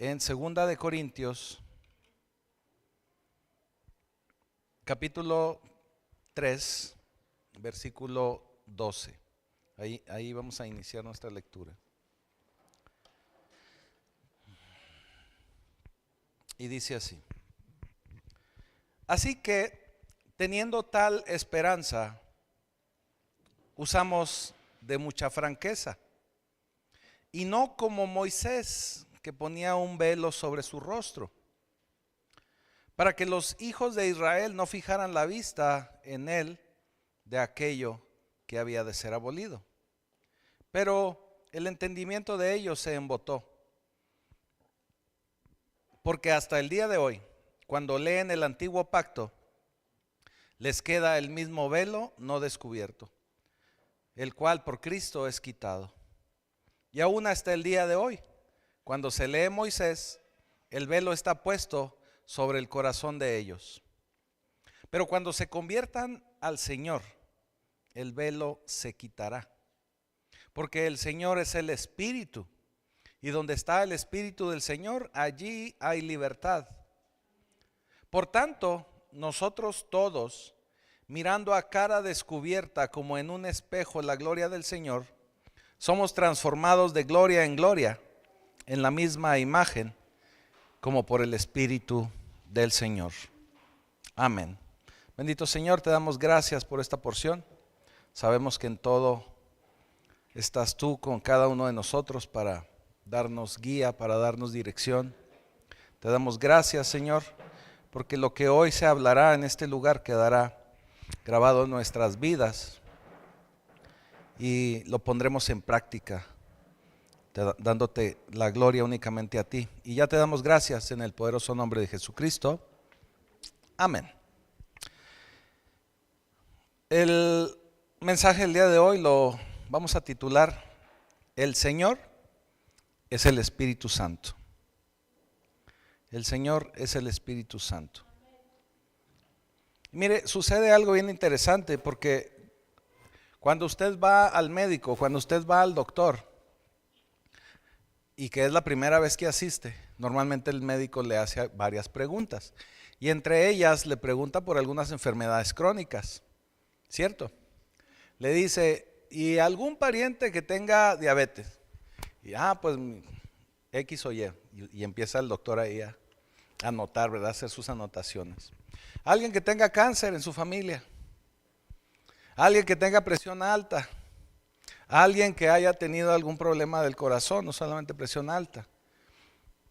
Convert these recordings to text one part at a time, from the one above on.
en Segunda de Corintios, capítulo 3, versículo 12. Ahí vamos a iniciar nuestra lectura. Y dice así: así que, teniendo tal esperanza, usamos de mucha franqueza, y no como Moisés, que ponía un velo sobre su rostro, para que los hijos de Israel no fijaran la vista en él de aquello que había de ser abolido. Pero el entendimiento de ellos se embotó, porque hasta el día de hoy, cuando leen el antiguo pacto, les queda el mismo velo no descubierto, el cual por Cristo es quitado. Y aún hasta el día de hoy, cuando se lee Moisés, el velo está puesto sobre el corazón de ellos. Pero cuando se conviertan al Señor, el velo se quitará. Porque el Señor es el Espíritu, y donde está el Espíritu del Señor, allí hay libertad. Por tanto, nosotros todos, mirando a cara descubierta como en un espejo la gloria del Señor, somos transformados de gloria en gloria en la misma imagen, como por el Espíritu del Señor. Amén. Bendito Señor, te damos gracias por esta porción. Sabemos que en todo estás tú con cada uno de nosotros para darnos guía, para darnos dirección. Te damos gracias, Señor, porque lo que hoy se hablará en este lugar quedará grabado en nuestras vidas y lo pondremos en práctica, dándote la gloria únicamente a ti. Y ya te damos gracias en el poderoso nombre de Jesucristo. Amén. El mensaje del día de hoy lo vamos a titular: El Señor es el Espíritu Santo. El Señor es el Espíritu Santo. Mire, sucede algo bien interesante, porque cuando usted va al médico, cuando usted va al doctor, y que es la primera vez que asiste, normalmente el médico le hace varias preguntas, y entre ellas le pregunta por algunas enfermedades crónicas, ¿cierto? Le dice: ¿y algún pariente que tenga diabetes? Y pues X o y empieza el doctor ahí a anotar, ¿verdad? A hacer sus anotaciones. Alguien que tenga cáncer en su familia, alguien que tenga presión alta, alguien que haya tenido algún problema del corazón, no solamente presión alta,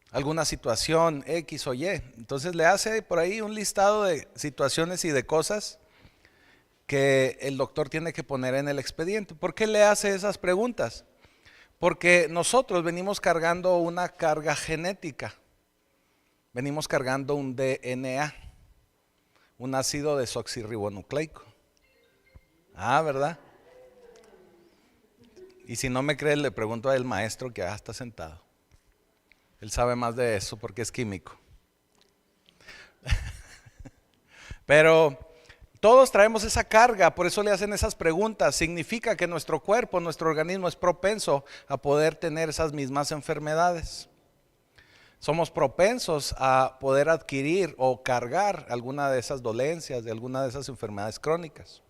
alguna situación X o Y. Entonces le hace por ahí un listado de situaciones y de cosas que el doctor tiene que poner en el expediente. ¿Por qué le hace esas preguntas? Porque nosotros venimos cargando una carga genética, venimos cargando un DNA, un ácido desoxirribonucleico. ¿Verdad? Y si no me cree, le pregunto al maestro que está sentado. Él sabe más de eso porque es químico. Pero todos traemos esa carga, por eso le hacen esas preguntas. Significa que nuestro cuerpo, nuestro organismo es propenso a poder tener esas mismas enfermedades. Somos propensos a poder adquirir o cargar alguna de esas dolencias, de alguna de esas enfermedades crónicas.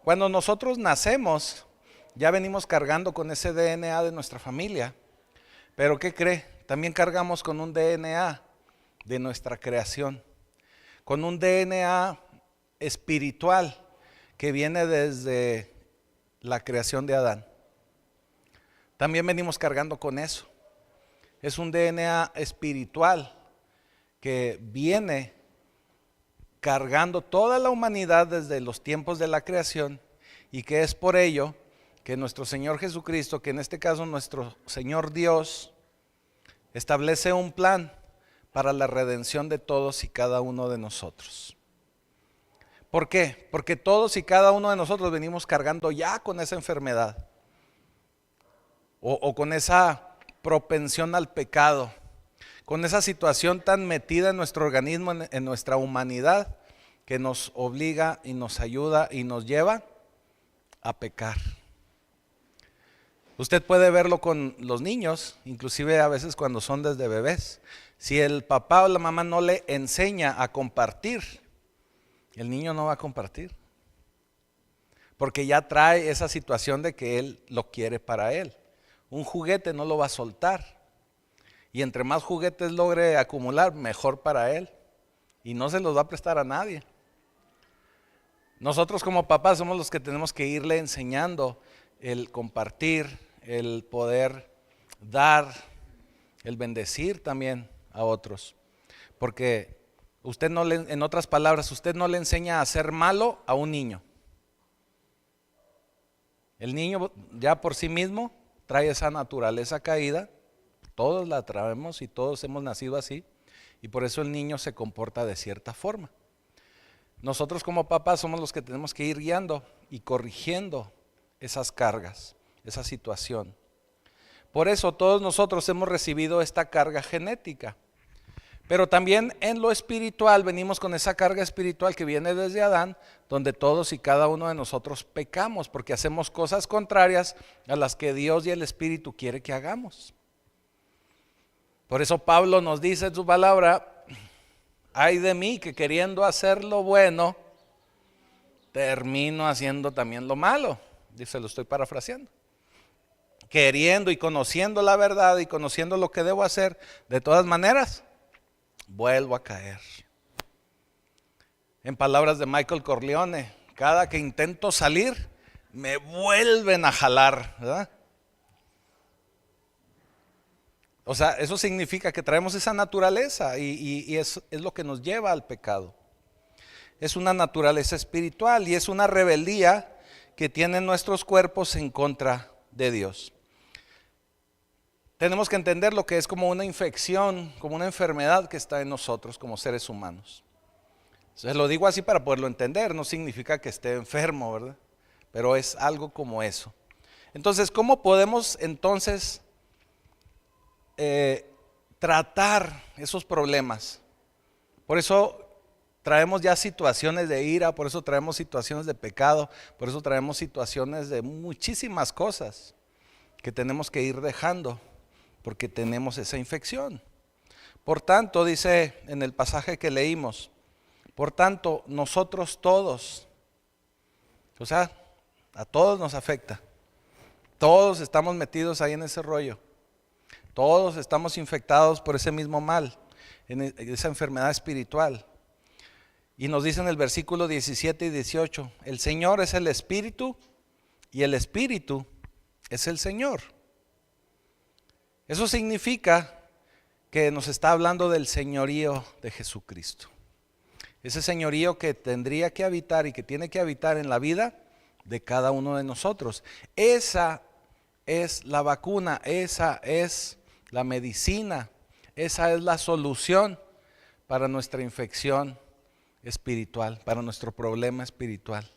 Cuando nosotros nacemos, ya venimos cargando con ese DNA de nuestra familia. Pero ¿qué cree? También cargamos con un DNA de nuestra creación, con un DNA espiritual que viene desde la creación de Adán. También venimos cargando con eso. Es un DNA espiritual que viene cargando toda la humanidad desde los tiempos de la creación, y que es por ello que nuestro Señor Jesucristo, que en este caso nuestro Señor Dios, establece un plan para la redención de todos y cada uno de nosotros. ¿Por qué? Porque todos y cada uno de nosotros venimos cargando ya con esa enfermedad o con esa propensión al pecado, con esa situación tan metida en nuestro organismo, en nuestra humanidad, que nos obliga y nos ayuda y nos lleva a pecar. Usted puede verlo con los niños, inclusive a veces cuando son desde bebés. Si el papá o la mamá no le enseña a compartir, el niño no va a compartir. Porque ya trae esa situación de que él lo quiere para él. Un juguete no lo va a soltar. Y entre más juguetes logre acumular, mejor para él. Y no se los va a prestar a nadie. Nosotros como papás somos los que tenemos que irle enseñando el compartir, el poder dar, el bendecir también a otros. Porque usted no le, en otras palabras, usted no le enseña a ser malo a un niño. El niño ya por sí mismo trae esa naturaleza caída, todos la traemos y todos hemos nacido así, y por eso el niño se comporta de cierta forma. Nosotros como papás somos los que tenemos que ir guiando y corrigiendo esas cargas, esa situación. Por eso todos nosotros hemos recibido esta carga genética. Pero también en lo espiritual venimos con esa carga espiritual que viene desde Adán, donde todos y cada uno de nosotros pecamos porque hacemos cosas contrarias a las que Dios y el Espíritu quiere que hagamos. Por eso Pablo nos dice en su palabra: ay de mí que queriendo hacer lo bueno, termino haciendo también lo malo. Dice, lo estoy parafraseando. Queriendo y conociendo la verdad y conociendo lo que debo hacer, de todas maneras vuelvo a caer. En palabras de Michael Corleone, cada que intento salir, me vuelven a jalar, ¿verdad? O sea, eso significa que traemos esa naturaleza y es lo que nos lleva al pecado. Es una naturaleza espiritual y es una rebeldía que tienen nuestros cuerpos en contra de Dios. Tenemos que entender lo que es como una infección, como una enfermedad que está en nosotros como seres humanos. Se lo digo así para poderlo entender, no significa que esté enfermo, ¿verdad? Pero es algo como eso. Entonces, ¿cómo podemos entonces tratar esos problemas? Por eso traemos ya situaciones de ira, por eso traemos situaciones de pecado, por eso traemos situaciones de muchísimas cosas que tenemos que ir dejando, porque tenemos esa infección. Por tanto, dice en el pasaje que leímos, por tanto, nosotros todos, o sea, a todos nos afecta. Todos estamos metidos ahí en ese rollo. Todos estamos infectados por ese mismo mal, en esa enfermedad espiritual. Y nos dice en el versículo 17 y 18, el Señor es el Espíritu y el Espíritu es el Señor. Eso significa que nos está hablando del señorío de Jesucristo. Ese señorío que tendría que habitar y que tiene que habitar en la vida de cada uno de nosotros. Esa es la vacuna, esa es la medicina, esa es la solución para nuestra infección espiritual, para nuestro problema espiritual.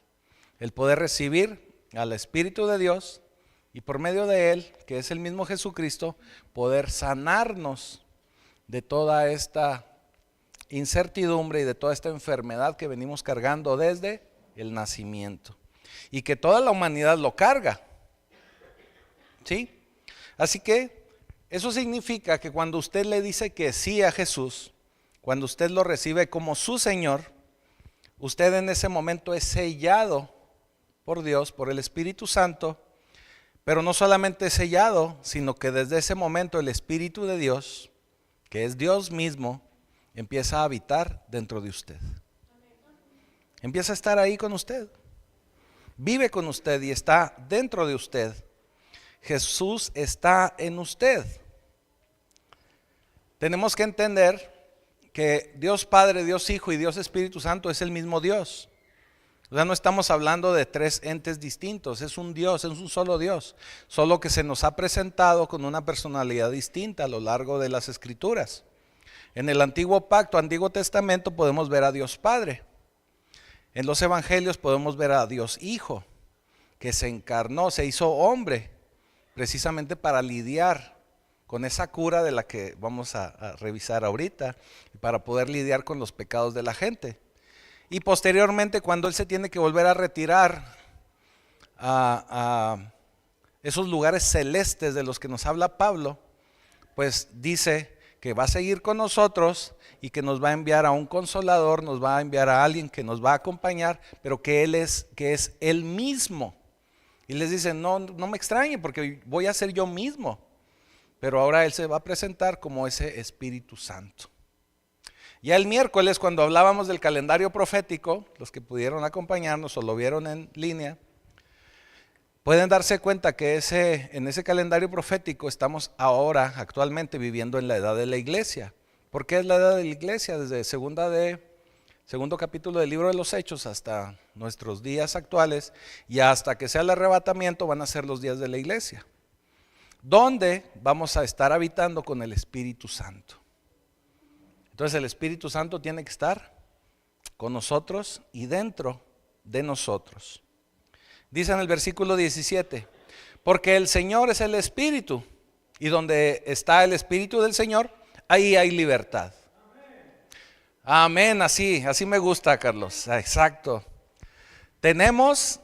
El poder recibir al Espíritu de Dios y por medio de Él, que es el mismo Jesucristo, poder sanarnos de toda esta incertidumbre y de toda esta enfermedad que venimos cargando desde el nacimiento y que toda la humanidad lo carga, ¿sí? Así que eso significa que cuando usted le dice que sí a Jesús, cuando usted lo recibe como su Señor, usted en ese momento es sellado por Dios, por el Espíritu Santo, pero no solamente sellado, sino que desde ese momento el Espíritu de Dios, que es Dios mismo, empieza a habitar dentro de usted. Empieza a estar ahí con usted. Vive con usted y está dentro de usted. Jesús está en usted. Tenemos que entender que Dios Padre, Dios Hijo y Dios Espíritu Santo es el mismo Dios. O sea, no estamos hablando de tres entes distintos, es un Dios, es un solo Dios, solo que se nos ha presentado con una personalidad distinta a lo largo de las Escrituras. En el Antiguo Pacto, Antiguo Testamento, podemos ver a Dios Padre. En los Evangelios podemos ver a Dios Hijo, que se encarnó, se hizo hombre, precisamente para lidiar con esa cura de la que vamos a revisar ahorita, para poder lidiar con los pecados de la gente. Y posteriormente, cuando Él se tiene que volver a retirar esos lugares celestes de los que nos habla Pablo, pues dice que va a seguir con nosotros y que nos va a enviar a un consolador, nos va a enviar a alguien que nos va a acompañar, pero que es Él mismo. Y les dice, no me extrañe porque voy a ser yo mismo. Pero ahora Él se va a presentar como ese Espíritu Santo. Ya el miércoles, cuando hablábamos del calendario profético, los que pudieron acompañarnos o lo vieron en línea, pueden darse cuenta que en ese calendario profético estamos ahora actualmente viviendo en la edad de la iglesia. ¿Por qué es la edad de la iglesia? Desde segundo capítulo del libro de los Hechos hasta nuestros días actuales y hasta que sea el arrebatamiento van a ser los días de la iglesia, donde vamos a estar habitando con el Espíritu Santo. Entonces el Espíritu Santo tiene que estar con nosotros y dentro de nosotros. Dice en el versículo 17, porque el Señor es el Espíritu, y donde está el Espíritu del Señor, ahí hay libertad. Amén, así me gusta, Carlos, exacto. Tenemos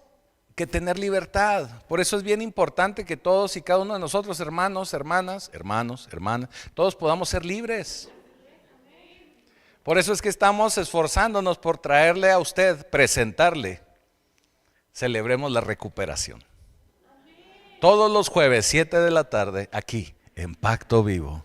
que tener libertad, por eso es bien importante que todos y cada uno de nosotros, hermanos, hermanas, todos podamos ser libres. Por eso es que estamos esforzándonos por traerle a usted, presentarle, celebremos la recuperación. Todos los jueves, 7 de la tarde, aquí, en Pacto Vivo.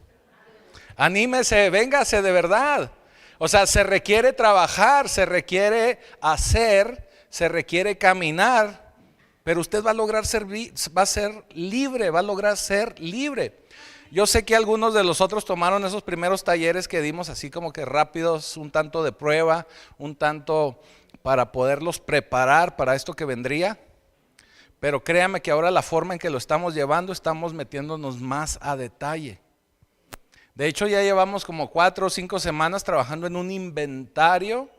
Anímese, véngase de verdad. O sea, se requiere trabajar, se requiere hacer, se requiere caminar, pero usted va a lograr va a ser libre, va a lograr ser libre. Yo sé que algunos de los otros tomaron esos primeros talleres que dimos así como que rápidos, un tanto de prueba, un tanto para poderlos preparar para esto que vendría. Pero créame que ahora la forma en que lo estamos llevando, estamos metiéndonos más a detalle. De hecho ya llevamos como 4 o 5 semanas trabajando en un inventario,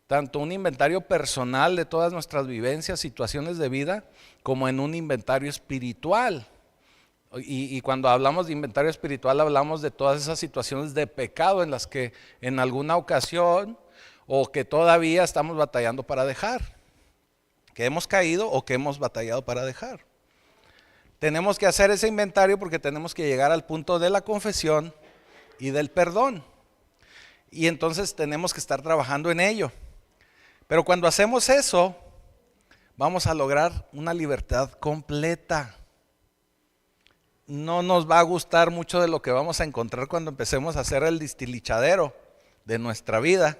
tanto un inventario personal de todas nuestras vivencias, situaciones de vida, como en un inventario espiritual. Y cuando hablamos de inventario espiritual hablamos de todas esas situaciones de pecado en las que en alguna ocasión o que todavía estamos batallando para dejar, que hemos caído o que hemos batallado para dejar. Tenemos que hacer ese inventario porque tenemos que llegar al punto de la confesión y del perdón. Y entonces tenemos que estar trabajando en ello. Pero cuando hacemos eso, vamos a lograr una libertad completa. No nos va a gustar mucho de lo que vamos a encontrar cuando empecemos a hacer el destilichadero de nuestra vida.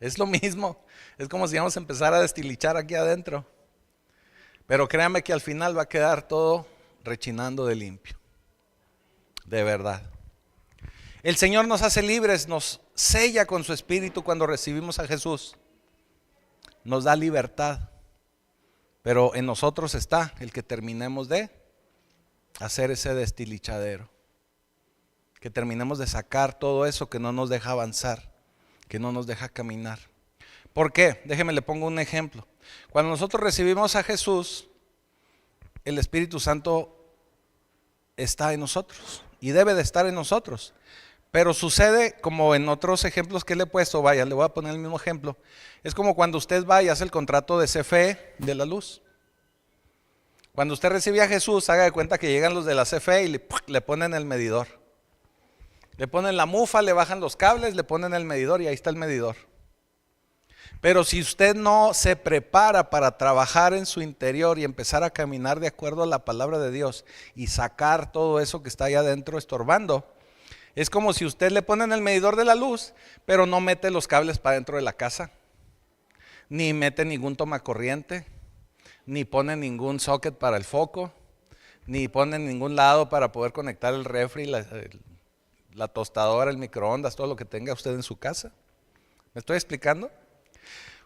Es lo mismo, es como si vamos a empezar a destilichar aquí adentro. Pero créame que al final va a quedar todo rechinando de limpio, de verdad. El Señor nos hace libres, nos sella con su Espíritu cuando recibimos a Jesús. Nos da libertad, pero en nosotros está el que terminemos de hacer ese destilichadero, que terminemos de sacar todo eso que no nos deja avanzar, que no nos deja caminar. ¿Por qué? Déjeme le pongo un ejemplo. Cuando nosotros recibimos a Jesús, el Espíritu Santo está en nosotros y debe de estar en nosotros. Pero sucede como en otros ejemplos que le he puesto, vaya, le voy a poner el mismo ejemplo. Es como cuando usted va y hace el contrato de CFE de la luz. Cuando usted recibe a Jesús, haga de cuenta que llegan los de la CFE y le ponen el medidor. Le ponen la mufa, le bajan los cables, le ponen el medidor y ahí está el medidor. Pero si usted no se prepara para trabajar en su interior y empezar a caminar de acuerdo a la palabra de Dios y sacar todo eso que está allá adentro estorbando, es como si usted le ponen el medidor de la luz, pero no mete los cables para dentro de la casa, ni mete ningún tomacorriente, ni pone ningún socket para el foco, ni pone en ningún lado para poder conectar el refri, la tostadora, el microondas, todo lo que tenga usted en su casa. ¿Me estoy explicando?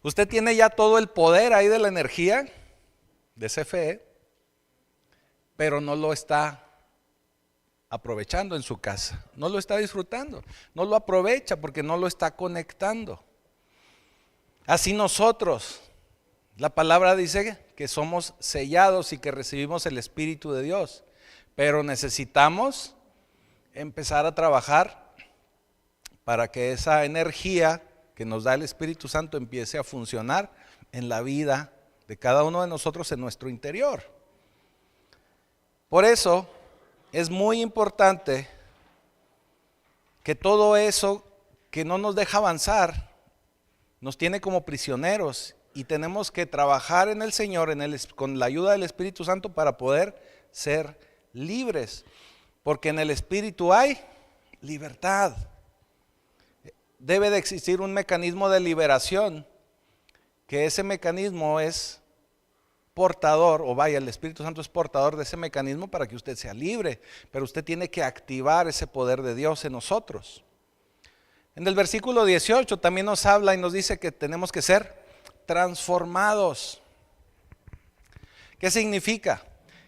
Usted tiene ya todo el poder ahí de la energía de CFE, pero no lo está aprovechando en su casa, no lo está disfrutando, no lo aprovecha porque no lo está conectando. Así nosotros, la palabra dice que somos sellados y que recibimos el Espíritu de Dios, pero necesitamos empezar a trabajar para que esa energía que nos da el Espíritu Santo empiece a funcionar en la vida de cada uno de nosotros en nuestro interior. Por eso es muy importante que todo eso que no nos deja avanzar nos tiene como prisioneros y tenemos que trabajar en el Señor con la ayuda del Espíritu Santo para poder ser libres, porque en el Espíritu hay libertad. Debe de existir un mecanismo de liberación, que ese mecanismo es portador, el Espíritu Santo es portador de ese mecanismo para que usted sea libre, pero usted tiene que activar ese poder de Dios en nosotros. En el versículo 18 también nos habla y nos dice que tenemos que ser transformados. ¿Qué significa?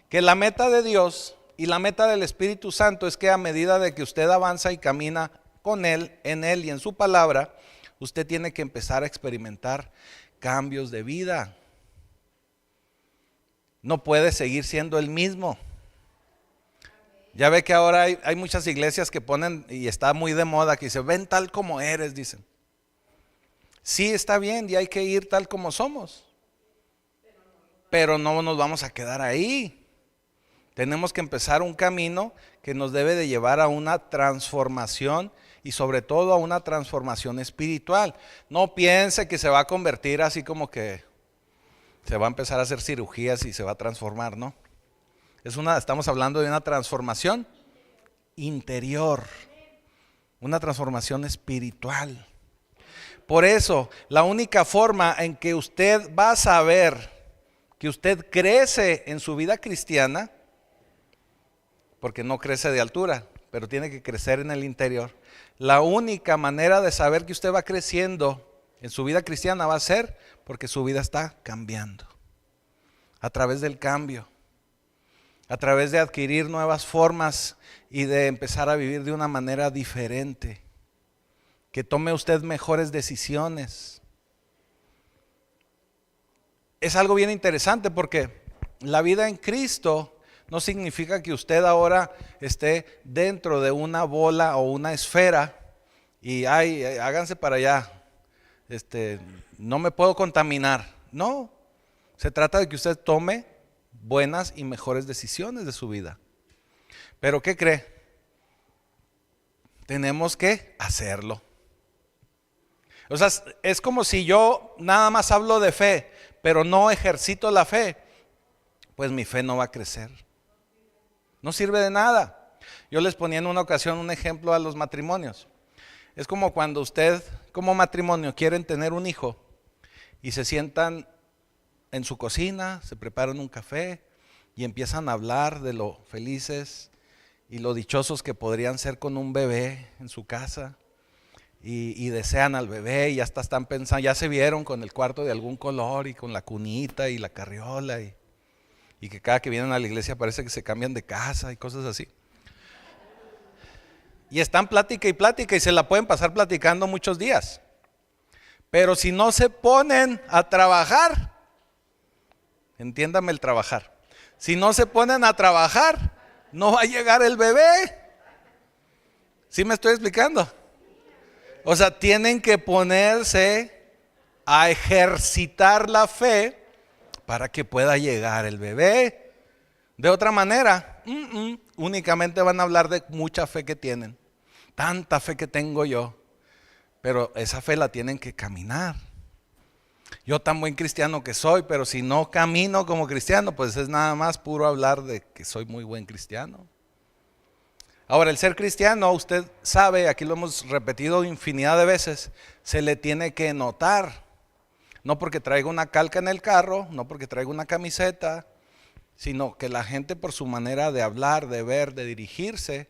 Que la meta de Dios y la meta del Espíritu Santo es que a medida de que usted avanza y camina con Él, en Él y en su palabra, usted tiene que empezar a experimentar cambios de vida. No puede seguir siendo el mismo. Ya ve que ahora hay muchas iglesias que ponen, y está muy de moda, que dicen, ven tal como eres, dicen. Sí, está bien y hay que ir tal como somos, pero no nos vamos a quedar ahí. Tenemos que empezar un camino que nos debe de llevar a una transformación y sobre todo a una transformación espiritual. No piense que se va a convertir así como que se va a empezar a hacer cirugías y se va a transformar, ¿no? Estamos hablando de una transformación interior, una transformación espiritual. Por eso, la única forma en que usted va a saber que usted crece en su vida cristiana, porque no crece de altura, pero tiene que crecer en el interior. La única manera de saber que usted va creciendo en su vida cristiana va a ser porque su vida está cambiando. A través del cambio, a través de adquirir nuevas formas y de empezar a vivir de una manera diferente. Que tome usted mejores decisiones. Es algo bien interesante porque la vida en Cristo no significa que usted ahora esté dentro de una bola o una esfera y háganse para allá, no me puedo contaminar. No, se trata de que usted tome buenas y mejores decisiones de su vida. Pero ¿qué cree? Tenemos que hacerlo. O sea, es como si yo nada más hablo de fe, pero no ejercito la fe, pues mi fe no va a crecer. No sirve de nada. Yo les ponía en una ocasión un ejemplo a los matrimonios. Es como cuando usted como matrimonio quieren tener un hijo y se sientan en su cocina, se preparan un café y empiezan a hablar de lo felices y lo dichosos que podrían ser con un bebé en su casa. Y desean al bebé y hasta están pensando, ya se vieron con el cuarto de algún color y con la cunita y la carriola y que cada que vienen a la iglesia parece que se cambian de casa y cosas así. Y están plática y se la pueden pasar platicando muchos días. Pero si no se ponen a trabajar, entiéndame el trabajar, si no se ponen a trabajar, no va a llegar el bebé. ¿Sí me estoy explicando? O sea, tienen que ponerse a ejercitar la fe para que pueda llegar el bebé. De otra manera, únicamente van a hablar de mucha fe que tienen. Tanta fe que tengo yo. Pero esa fe la tienen que caminar. Yo tan buen cristiano que soy, pero si no camino como cristiano, pues es nada más puro hablar de que soy muy buen cristiano. Ahora, el ser cristiano, usted sabe, aquí lo hemos repetido infinidad de veces, se le tiene que notar. No porque traiga una calca en el carro, no porque traiga una camiseta, sino que la gente por su manera de hablar, de ver, de dirigirse,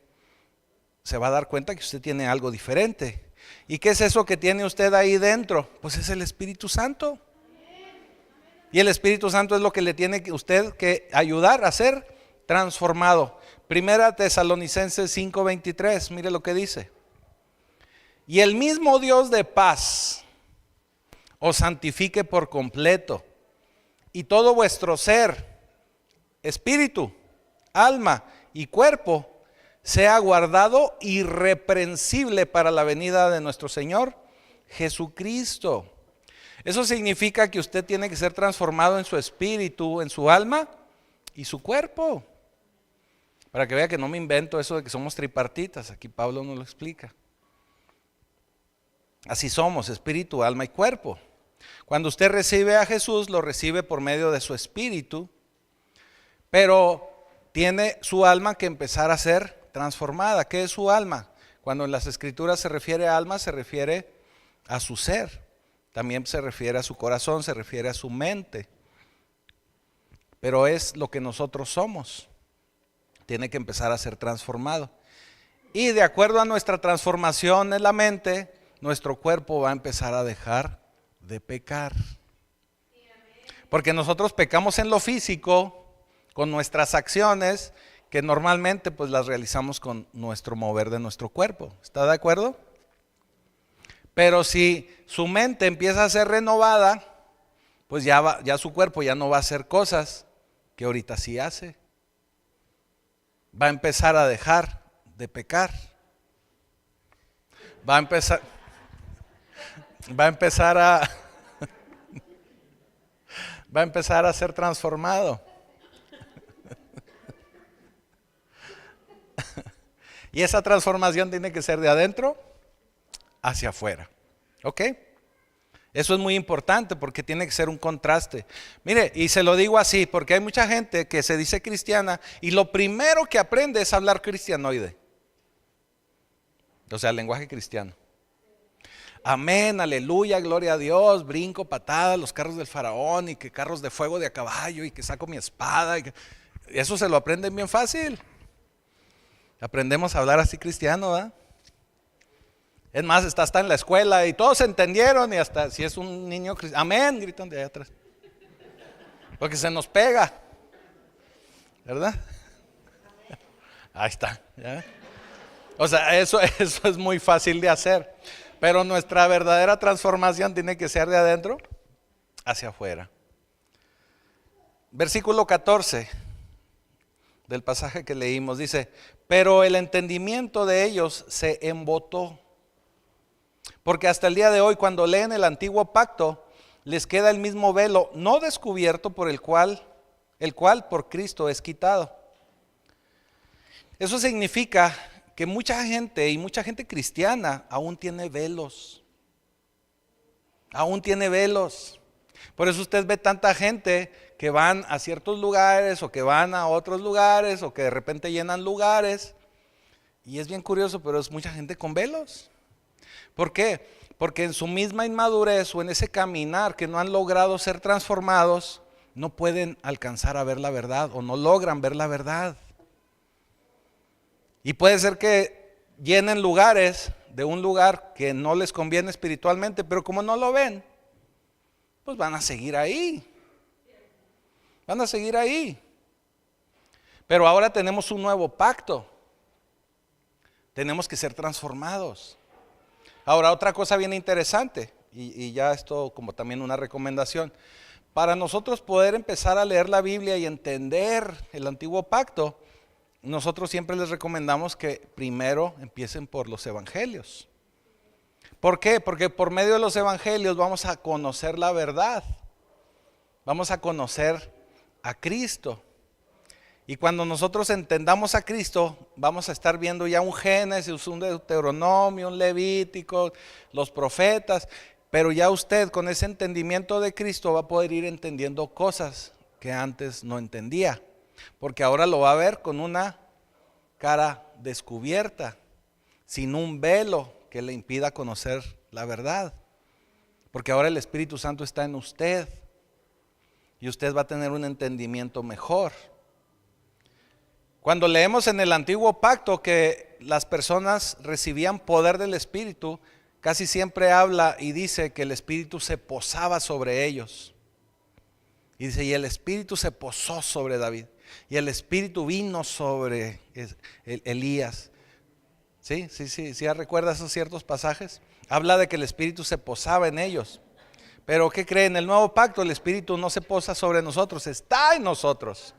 se va a dar cuenta que usted tiene algo diferente. ¿Y qué es eso que tiene usted ahí dentro? Pues es el Espíritu Santo. Y el Espíritu Santo es lo que le tiene usted que ayudar a ser transformado. Primera Tesalonicenses 5:23, mire lo que dice. Y el mismo Dios de paz os santifique por completo, y todo vuestro ser, espíritu, alma y cuerpo sea guardado irreprensible para la venida de nuestro Señor Jesucristo. Eso significa que usted tiene que ser transformado en su espíritu, en su alma y su cuerpo. Para que vea que no me invento eso de que somos tripartitas, aquí Pablo nos lo explica. Así somos, espíritu, alma y cuerpo. Cuando usted recibe a Jesús, lo recibe por medio de su espíritu, pero tiene su alma que empezar a ser transformada. ¿Qué es su alma? Cuando en las escrituras se refiere a alma, se refiere a su ser. También se refiere a su corazón, se refiere a su mente. Pero es lo que nosotros somos. Tiene que empezar a ser transformado. Y de acuerdo a nuestra transformación en la mente, nuestro cuerpo va a empezar a dejar de pecar. Porque nosotros pecamos en lo físico, con nuestras acciones, que normalmente pues las realizamos con nuestro mover de nuestro cuerpo. ¿Está de acuerdo? Pero si su mente empieza a ser renovada, pues ya su cuerpo ya no va a hacer cosas que ahorita sí hace. Va a empezar a dejar de pecar. Va a empezar a ser transformado. Y esa transformación tiene que ser de adentro hacia afuera. ¿Ok? Eso es muy importante porque tiene que ser un contraste. Mire, y se lo digo así, porque hay mucha gente que se dice cristiana y lo primero que aprende es hablar cristianoide. O sea, el lenguaje cristiano. Amén, aleluya, gloria a Dios, brinco, patada, los carros del faraón y que carros de fuego de a caballo y que saco mi espada. Eso se lo aprenden bien fácil. Aprendemos a hablar así cristiano, ¿verdad? Es más, está en la escuela y todos entendieron y hasta si es un niño cristiano, amén, gritan de allá atrás. Porque se nos pega, ¿verdad? Ahí está, ¿ya? O sea, eso es muy fácil de hacer. Pero nuestra verdadera transformación tiene que ser de adentro hacia afuera. Versículo 14 del pasaje que leímos dice: pero el entendimiento de ellos se embotó. Porque hasta el día de hoy, cuando leen el antiguo pacto, les queda el mismo velo no descubierto por el cual por Cristo es quitado. Eso significa que mucha gente y mucha gente cristiana aún tiene velos. Aún tiene velos. Por eso usted ve tanta gente que van a ciertos lugares o que van a otros lugares o que de repente llenan lugares. Y es bien curioso, pero es mucha gente con velos. ¿Por qué? Porque en su misma inmadurez o en ese caminar que no han logrado ser transformados, no pueden alcanzar a ver la verdad o no logran ver la verdad. Y puede ser que llenen lugares de un lugar que no les conviene espiritualmente, pero como no lo ven, pues van a seguir ahí. Van a seguir ahí. Pero ahora tenemos un nuevo pacto. Tenemos que ser transformados. Ahora, otra cosa bien interesante, y ya esto como también una recomendación. Para nosotros poder empezar a leer la Biblia y entender el antiguo pacto, nosotros siempre les recomendamos que primero empiecen por los evangelios. ¿Por qué? Porque por medio de los evangelios vamos a conocer la verdad. Vamos a conocer a Cristo. Y cuando nosotros entendamos a Cristo, vamos a estar viendo ya un Génesis, un Deuteronomio, un Levítico, los profetas. Pero ya usted con ese entendimiento de Cristo va a poder ir entendiendo cosas que antes no entendía. Porque ahora lo va a ver con una cara descubierta, sin un velo que le impida conocer la verdad. Porque ahora el Espíritu Santo está en usted y usted va a tener un entendimiento mejor. Cuando leemos en el antiguo pacto que las personas recibían poder del Espíritu, casi siempre habla y dice que el Espíritu se posaba sobre ellos. Y dice, y el Espíritu se posó sobre David. Y el Espíritu vino sobre Elías. ¿Sí? ¿Sí recuerda esos ciertos pasajes? Habla de que el Espíritu se posaba en ellos. Pero ¿qué creen? En el nuevo pacto el Espíritu no se posa sobre nosotros, está en nosotros.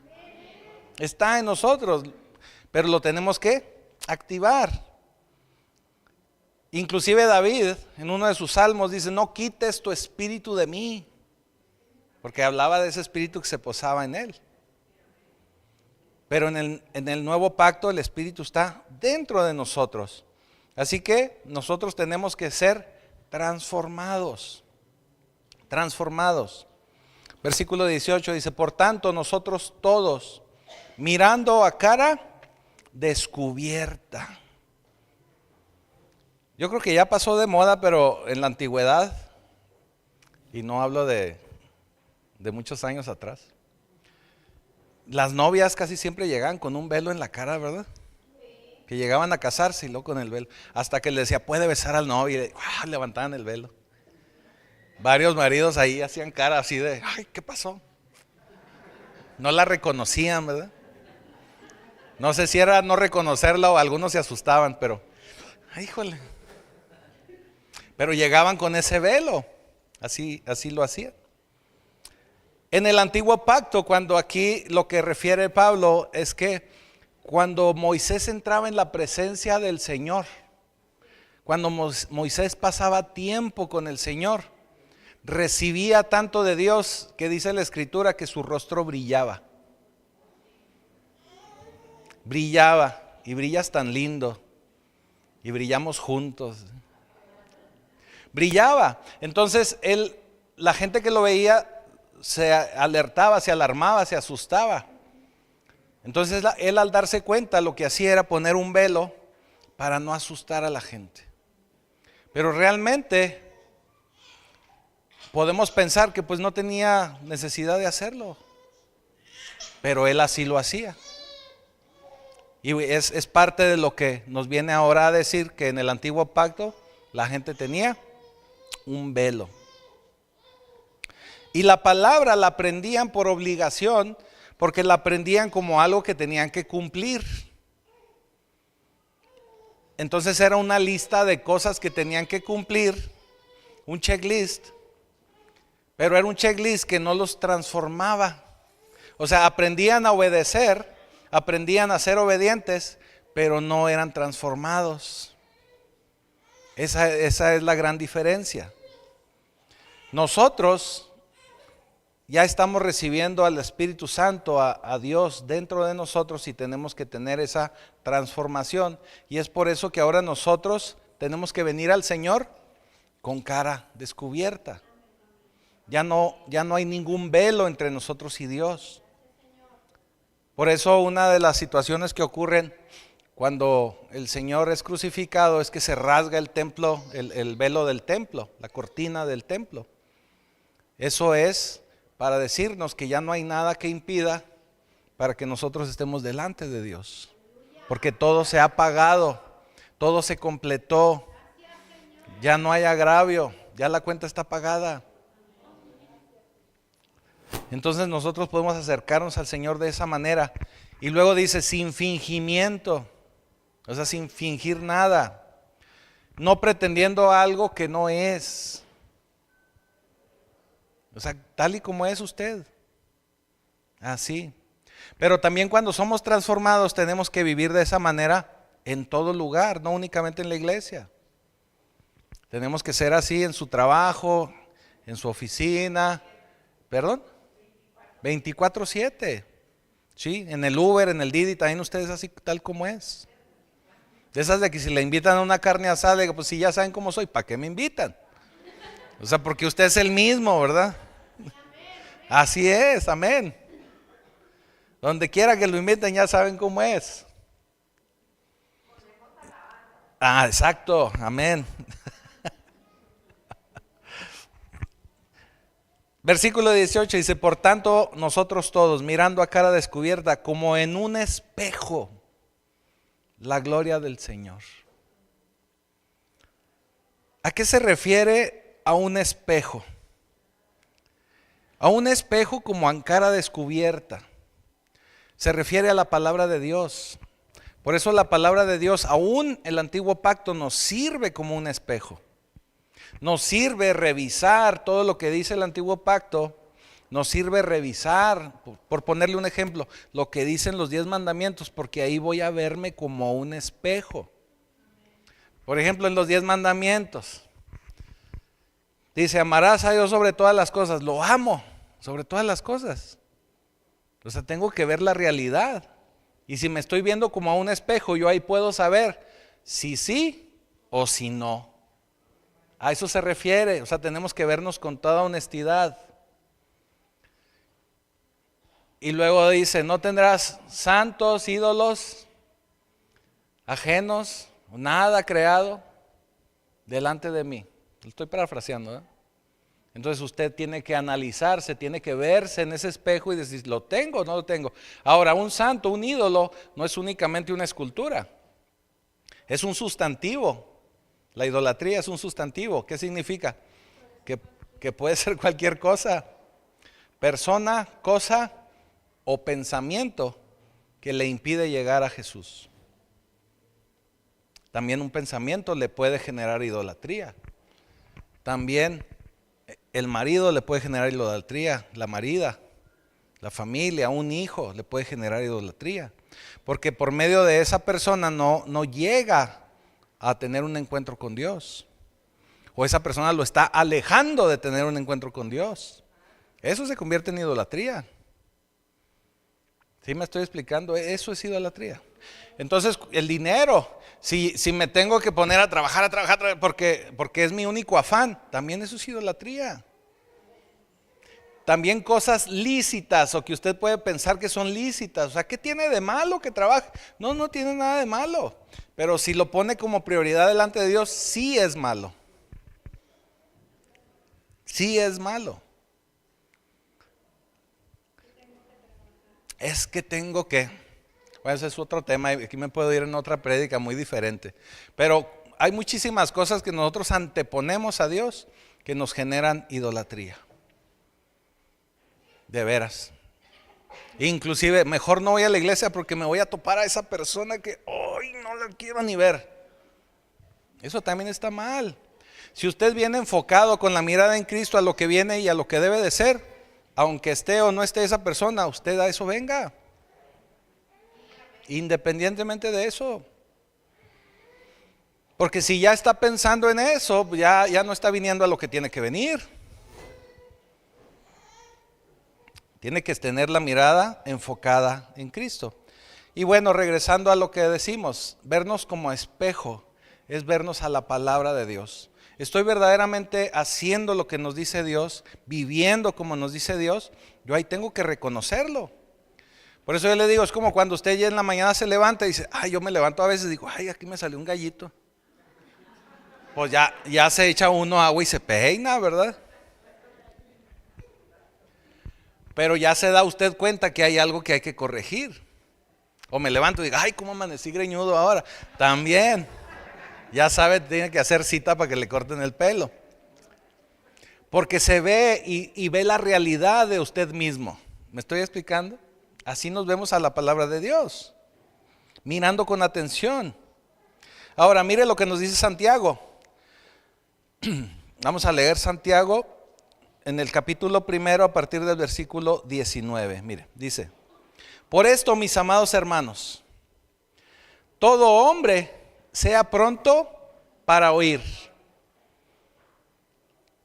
Está en nosotros, pero lo tenemos que activar. Inclusive David en uno de sus salmos dice, no quites tu espíritu de mí, porque hablaba de ese espíritu que se posaba en él. Pero en el nuevo pacto el Espíritu está dentro de nosotros. Así que nosotros tenemos que ser transformados. Transformados. Versículo 18 dice, por tanto nosotros todos, mirando a cara descubierta. Yo creo que ya pasó de moda, pero en la antigüedad, y no hablo de muchos años atrás, las novias casi siempre llegaban con un velo en la cara, ¿verdad? Que llegaban a casarse y luego con el velo, hasta que le decía, puede besar al novio, y levantaban el velo. Varios maridos ahí hacían cara así de, ay, ¿qué pasó? No la reconocían, ¿verdad? No sé si era no reconocerla o algunos se asustaban, pero, ay, híjole. Pero llegaban con ese velo, así lo hacían. En el antiguo pacto, cuando aquí lo que refiere Pablo es que cuando Moisés entraba en la presencia del Señor, cuando Moisés pasaba tiempo con el Señor, recibía tanto de Dios que dice la Escritura que su rostro brillaba. Brillaba, y brillas tan lindo, y brillamos juntos. Brillaba. Entonces la gente que lo veía se alertaba, se alarmaba, se asustaba. Entonces él, al darse cuenta, lo que hacía era poner un velo para no asustar a la gente. Pero realmente podemos pensar que pues no tenía necesidad de hacerlo, pero él así lo hacía. Y es parte de lo que nos viene ahora a decir, que en el antiguo pacto la gente tenía un velo. Y la palabra la aprendían por obligación, porque la aprendían como algo que tenían que cumplir. Entonces era una lista de cosas que tenían que cumplir, un checklist, pero era un checklist que no los transformaba. O sea, aprendían a obedecer, aprendían a ser obedientes, pero no eran transformados. Esa es la gran diferencia. Nosotros ya estamos recibiendo al Espíritu Santo, a Dios dentro de nosotros, y tenemos que tener esa transformación. Y es por eso que ahora nosotros tenemos que venir al Señor con cara descubierta. Ya no hay ningún velo entre nosotros y Dios. Por eso una de las situaciones que ocurren cuando el Señor es crucificado es que se rasga el templo, el velo del templo, la cortina del templo. Eso es para decirnos que ya no hay nada que impida para que nosotros estemos delante de Dios. Porque todo se ha pagado, todo se completó, ya no hay agravio, ya la cuenta está pagada. Entonces nosotros podemos acercarnos al Señor de esa manera. Y luego dice, sin fingimiento, o sea, sin fingir nada, no pretendiendo algo que no es. O sea, tal y como es usted, así. Pero también cuando somos transformados tenemos que vivir de esa manera en todo lugar, no únicamente en la iglesia. Tenemos que ser así en su trabajo, en su oficina, ¿perdón? 24/7, ¿sí? En el Uber, en el Didi, también ustedes así tal como es. De esas de que si le invitan a una carne asada, digo, pues si ya saben cómo soy, ¿para qué me invitan? O sea, porque usted es el mismo, ¿verdad? Así es, amén. Donde quiera que lo inviten ya saben cómo es. Ah, exacto, amén. Versículo 18 dice, por tanto nosotros todos, mirando a cara descubierta, como en un espejo, la gloria del Señor. ¿A qué se refiere a un espejo? A un espejo como a cara descubierta. Se refiere a la palabra de Dios. Por eso la palabra de Dios, aún el antiguo pacto, nos sirve como un espejo. Nos sirve revisar todo lo que dice el antiguo pacto. Nos sirve revisar, por ponerle un ejemplo, lo que dicen los 10 mandamientos, porque ahí voy a verme como un espejo. Por ejemplo, en los 10 mandamientos dice, amarás a Dios sobre todas las cosas. Lo amo sobre todas las cosas. O sea, tengo que ver la realidad. Y si me estoy viendo como a un espejo, yo ahí puedo saber si sí o si no. A eso se refiere, o sea, tenemos que vernos con toda honestidad. Y luego dice, no tendrás santos, ídolos, ajenos, nada creado delante de mí. Lo estoy parafraseando, ¿eh? Entonces usted tiene que analizarse, tiene que verse en ese espejo y decir, ¿lo tengo o no lo tengo? Ahora, un santo, un ídolo, no es únicamente una escultura, es un sustantivo. La idolatría es un sustantivo. ¿Qué significa? Que puede ser cualquier cosa, persona, cosa o pensamiento que le impide llegar a Jesús. También un pensamiento le puede generar idolatría. También el marido le puede generar idolatría, la marida, la familia, un hijo le puede generar idolatría. Porque por medio de esa persona no llega a tener un encuentro con Dios. O esa persona lo está alejando de tener un encuentro con Dios. Eso se convierte en idolatría. ¿Sí me estoy explicando? Eso es idolatría. Entonces, el dinero, si me tengo que poner a trabajar porque es mi único afán, también eso es idolatría. También cosas lícitas o que usted puede pensar que son lícitas. O sea, ¿qué tiene de malo que trabaje? No tiene nada de malo. Pero si lo pone como prioridad delante de Dios, sí es malo. Sí es malo. Es que tengo que. Bueno, ese es otro tema. Aquí me puedo ir en otra prédica muy diferente. Pero hay muchísimas cosas que nosotros anteponemos a Dios que nos generan idolatría. De veras. Inclusive, mejor no voy a la iglesia porque me voy a topar a esa persona que hoy no la quiero ni ver. Eso también está mal. Si usted viene enfocado con la mirada en Cristo a lo que viene y a lo que debe de ser, aunque esté o no esté esa persona, usted a eso venga. Independientemente de eso. Porque si ya está pensando en eso, ya no está viniendo a lo que tiene que venir. Tiene que tener la mirada enfocada en Cristo. Y bueno, regresando a lo que decimos, vernos como espejo es vernos a la palabra de Dios. Estoy verdaderamente haciendo lo que nos dice Dios, viviendo como nos dice Dios. Yo ahí tengo que reconocerlo. Por eso yo le digo, es como cuando usted ya en la mañana se levanta y dice, yo me levanto a veces y digo, aquí me salió un gallito. Pues ya se echa uno agua y se peina, ¿verdad? Pero ya se da usted cuenta que hay algo que hay que corregir. O me levanto y digo, cómo amanecí greñudo ahora. También, ya sabe, tiene que hacer cita para que le corten el pelo. Porque se ve y ve la realidad de usted mismo. ¿Me estoy explicando? Así nos vemos a la palabra de Dios, mirando con atención. Ahora, mire lo que nos dice Santiago. Vamos a leer Santiago en el capítulo 1 a partir del versículo 19. Mire, dice: por esto, mis amados hermanos, todo hombre sea pronto para oír,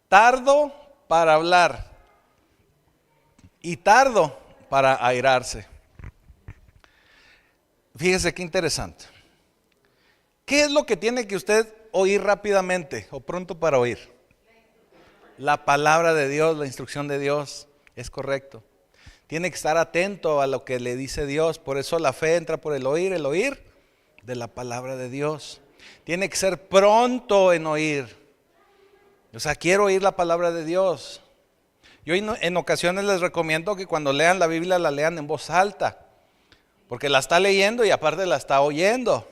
tardo para hablar y tardo para airarse. Fíjese qué interesante. ¿Qué es lo que tiene que usted oír rápidamente o pronto para oír? La palabra de Dios, la instrucción de Dios, es correcto. Tiene que estar atento a lo que le dice Dios. Por eso la fe entra por el oír de la palabra de Dios. Tiene que ser pronto en oír. O sea, quiero oír la palabra de Dios. Yo en ocasiones les recomiendo que cuando lean la Biblia la lean en voz alta, porque la está leyendo y aparte la está oyendo.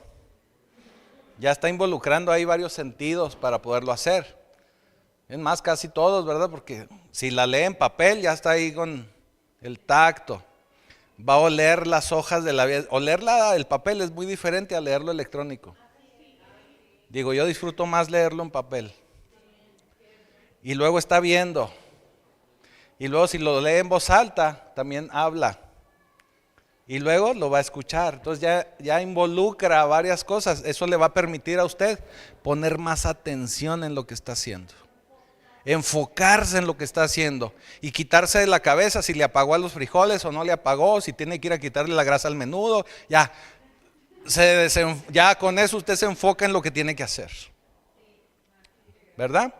Ya está involucrando ahí varios sentidos para poderlo hacer. Es más, casi todos, ¿verdad? Porque si la lee en papel ya está ahí con el tacto. Va a oler las hojas de la vida. Olerla, el papel es muy diferente a leerlo electrónico. Digo, yo disfruto más leerlo en papel. Y luego está viendo. Y luego si lo lee en voz alta, también habla. Y luego lo va a escuchar. Entonces ya involucra varias cosas. Eso le va a permitir a usted poner más atención en lo que está haciendo. Enfocarse en lo que está haciendo y quitarse de la cabeza si le apagó a los frijoles o no le apagó, si tiene que ir a quitarle la grasa al menudo. Ya, ya con eso usted se enfoca en lo que tiene que hacer, ¿verdad?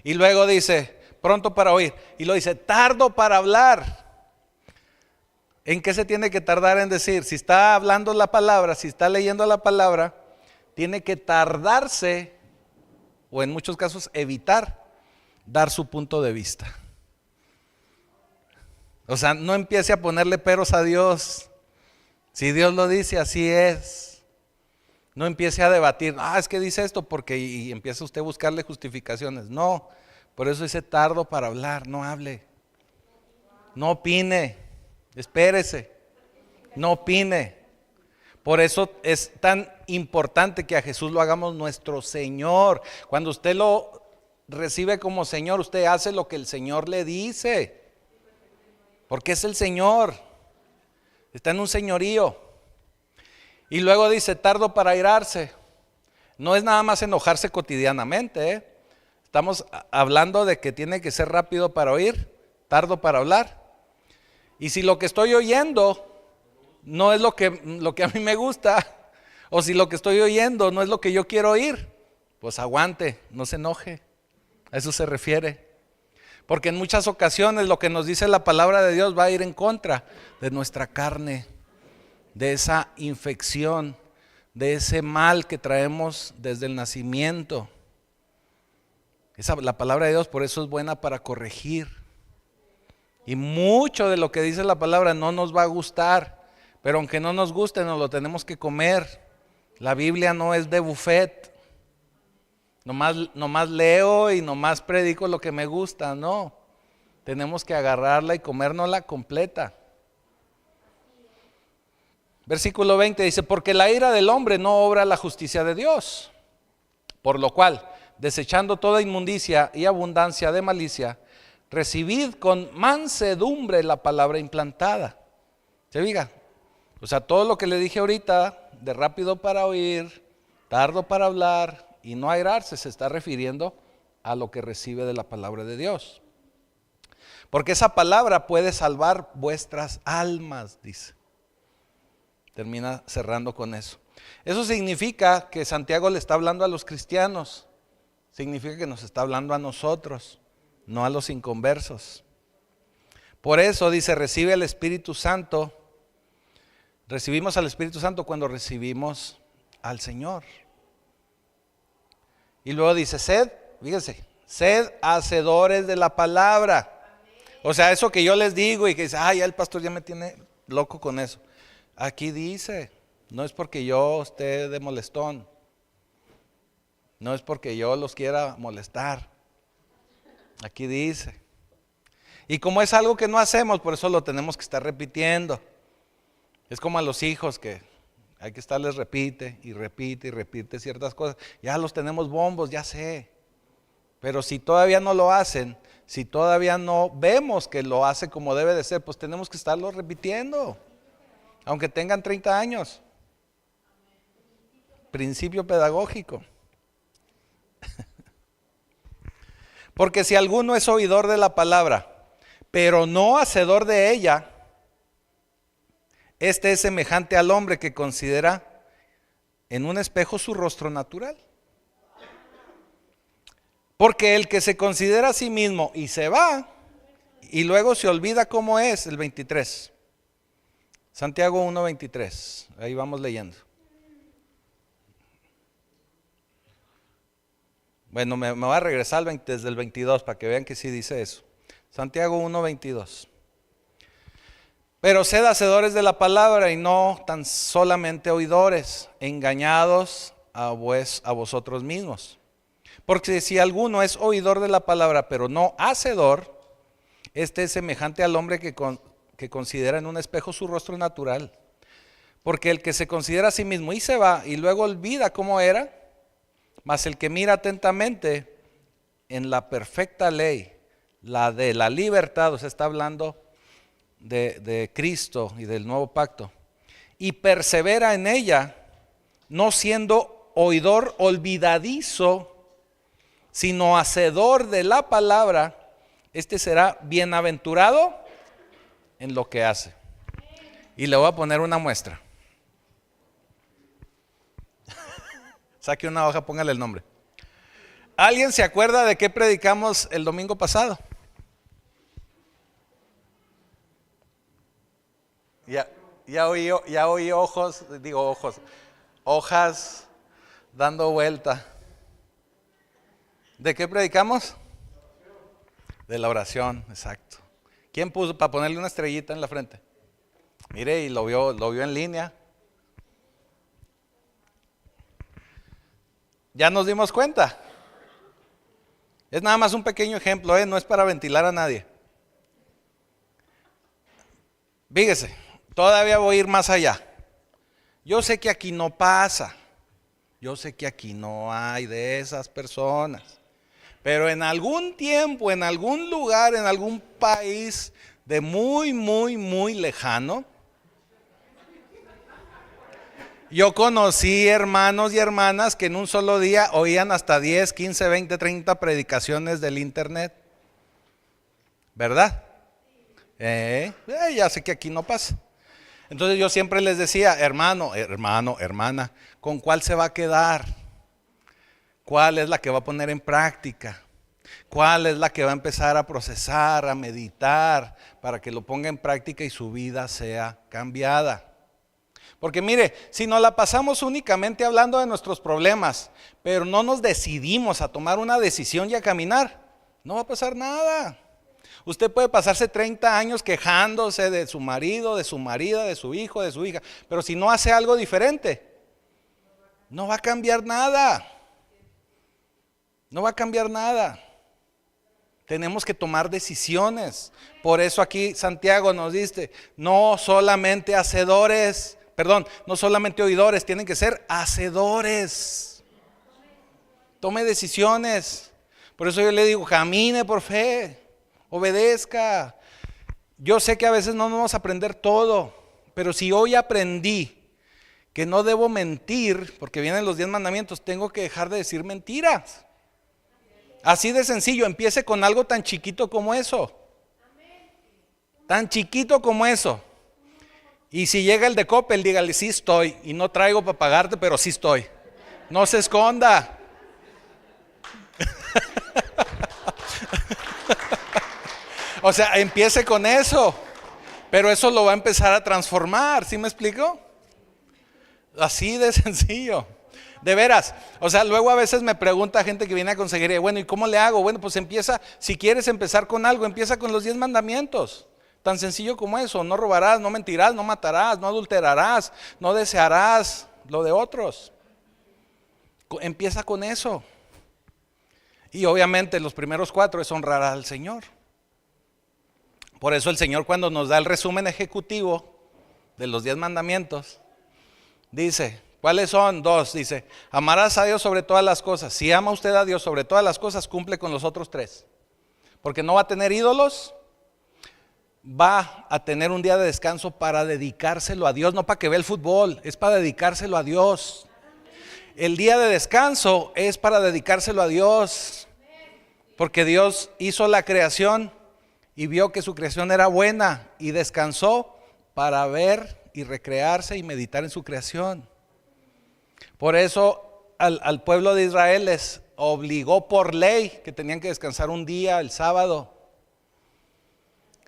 Y luego dice, pronto para oír. Y lo dice, tardo para hablar. ¿En qué se tiene que tardar en decir? Si está hablando la palabra, si está leyendo la palabra, tiene que tardarse, o en muchos casos evitar, dar su punto de vista. O sea, no empiece a ponerle peros a Dios. Si Dios lo dice, así es. No empiece a debatir, es que dice esto porque, y empieza usted a buscarle justificaciones. No, por eso dice tardo para hablar, no hable. No opine, espérese, no opine. Por eso es tan importante que a Jesús lo hagamos nuestro Señor. Cuando usted lo recibe como Señor, usted hace lo que el Señor le dice. Porque es el Señor. Está en un señorío. Y luego dice, tardo para airarse. No es nada más enojarse cotidianamente, ¿eh? Estamos hablando de que tiene que ser rápido para oír, tardo para hablar. Y si lo que estoy oyendo no es lo que a mí me gusta, o si lo que estoy oyendo no es lo que yo quiero oír, pues aguante, no se enoje. A eso se refiere. Porque en muchas ocasiones lo que nos dice la palabra de Dios va a ir en contra de nuestra carne, de esa infección, de ese mal que traemos desde el nacimiento. La palabra de Dios por eso es buena para corregir. Y mucho de lo que dice la palabra no nos va a gustar, pero aunque no nos guste, nos lo tenemos que comer. La Biblia no es de buffet. Nomás leo y nomás predico lo que me gusta, no. Tenemos que agarrarla y comérnosla completa. Versículo 20 dice, porque la ira del hombre no obra la justicia de Dios. Por lo cual, desechando toda inmundicia y abundancia de malicia, recibid con mansedumbre la palabra implantada. ¿Se fija? O sea, todo lo que le dije ahorita, de rápido para oír, tardo para hablar y no airarse, se está refiriendo a lo que recibe de la palabra de Dios. Porque esa palabra puede salvar vuestras almas, dice. Termina cerrando con eso. Eso significa que Santiago le está hablando a los cristianos. Significa que nos está hablando a nosotros, no a los inconversos. Por eso dice, recibe al Espíritu Santo. Recibimos al Espíritu Santo cuando recibimos al Señor. Y luego dice, fíjense, sed hacedores de la palabra. O sea, eso que yo les digo y que dice, ya el pastor ya me tiene loco con eso. Aquí dice, no es porque yo esté de molestón. No es porque yo los quiera molestar. Aquí dice. Y como es algo que no hacemos, por eso lo tenemos que estar repitiendo. Es como a los hijos que hay que estarles repite y repite y repite ciertas cosas. Ya los tenemos bombos, ya sé. Pero si todavía no lo hacen, si todavía no vemos que lo hace como debe de ser, pues tenemos que estarlo repitiendo. Aunque tengan 30 años. Principio pedagógico. Porque si alguno es oidor de la palabra, pero no hacedor de ella, este es semejante al hombre que considera en un espejo su rostro natural. Porque el que se considera a sí mismo y se va, y luego se olvida cómo es, el 23. Santiago 1:23, ahí vamos leyendo. Bueno, me voy a regresar desde el 22 para que vean que sí dice eso. Santiago 1:22. Pero sed hacedores de la palabra y no tan solamente oidores, engañados a vosotros mismos. Porque si alguno es oidor de la palabra, pero no hacedor, este es semejante al hombre que considera en un espejo su rostro natural. Porque el que se considera a sí mismo y se va y luego olvida cómo era, mas el que mira atentamente en la perfecta ley, la de la libertad, o sea, está hablando de Cristo y del nuevo pacto, y persevera en ella, no siendo oidor olvidadizo, sino hacedor de la palabra, este será bienaventurado en lo que hace. Y le voy a poner una muestra. Saque una hoja, póngale el nombre. ¿Alguien se acuerda de qué predicamos el domingo pasado? Ya oí hojas dando vuelta. ¿De qué predicamos? De la oración, exacto. ¿Quién puso para ponerle una estrellita en la frente? Mire, y lo vio en línea. Ya nos dimos cuenta. Es nada más un pequeño ejemplo, no es para ventilar a nadie. Fíjese, todavía voy a ir más allá. Yo sé que aquí no pasa. Yo sé que aquí no hay de esas personas. Pero en algún tiempo, en algún lugar, en algún país de muy, muy, muy lejano, yo conocí hermanos y hermanas que en un solo día oían hasta 10, 15, 20, 30 predicaciones del internet. ¿Verdad? Ya sé que aquí no pasa. Entonces yo siempre les decía, hermano, hermana, ¿con cuál se va a quedar? ¿Cuál es la que va a poner en práctica? ¿Cuál es la que va a empezar a procesar, a meditar, para que lo ponga en práctica y su vida sea cambiada? Porque mire, si nos la pasamos únicamente hablando de nuestros problemas, pero no nos decidimos a tomar una decisión y a caminar, no va a pasar nada. Usted puede pasarse 30 años quejándose de su marido, de su marida, de su hijo, de su hija, pero si no hace algo diferente, no va a cambiar nada. No va a cambiar nada. Tenemos que tomar decisiones. Por eso aquí Santiago nos dice, no solamente no solamente oidores, tienen que ser hacedores. Tome decisiones. Por eso yo le digo, camine por fe, obedezca. Yo sé que a veces no vamos a aprender todo, pero si hoy aprendí que no debo mentir, porque vienen los 10 mandamientos, tengo que dejar de decir mentiras. Así de sencillo, empiece con algo tan chiquito como eso. Tan chiquito como eso. Y si llega el de Coppel, dígale, sí estoy, y no traigo para pagarte, pero sí estoy. No se esconda. O sea, empiece con eso, pero eso lo va a empezar a transformar, ¿sí me explico? Así de sencillo. De veras, o sea, luego a veces me pregunta gente que viene a consejería, bueno, ¿y cómo le hago? Bueno, pues empieza, si quieres empezar con algo, empieza con los 10 mandamientos. Tan sencillo como eso, no robarás, no mentirás, no matarás, no adulterarás, no desearás lo de otros. Empieza con eso. Y obviamente los primeros 4 es honrar al Señor. Por eso el Señor cuando nos da el resumen ejecutivo de los 10 mandamientos, dice, ¿cuáles son? 2, dice, amarás a Dios sobre todas las cosas. Si ama usted a Dios sobre todas las cosas, cumple con los otros 3. Porque no va a tener ídolos, va a tener un día de descanso para dedicárselo a Dios, no para que vea el fútbol, es para dedicárselo a Dios. El día de descanso es para dedicárselo a Dios, porque Dios hizo la creación y vio que su creación era buena y descansó para ver y recrearse y meditar en su creación. Por eso al pueblo de Israel les obligó por ley que tenían que descansar un día, el sábado.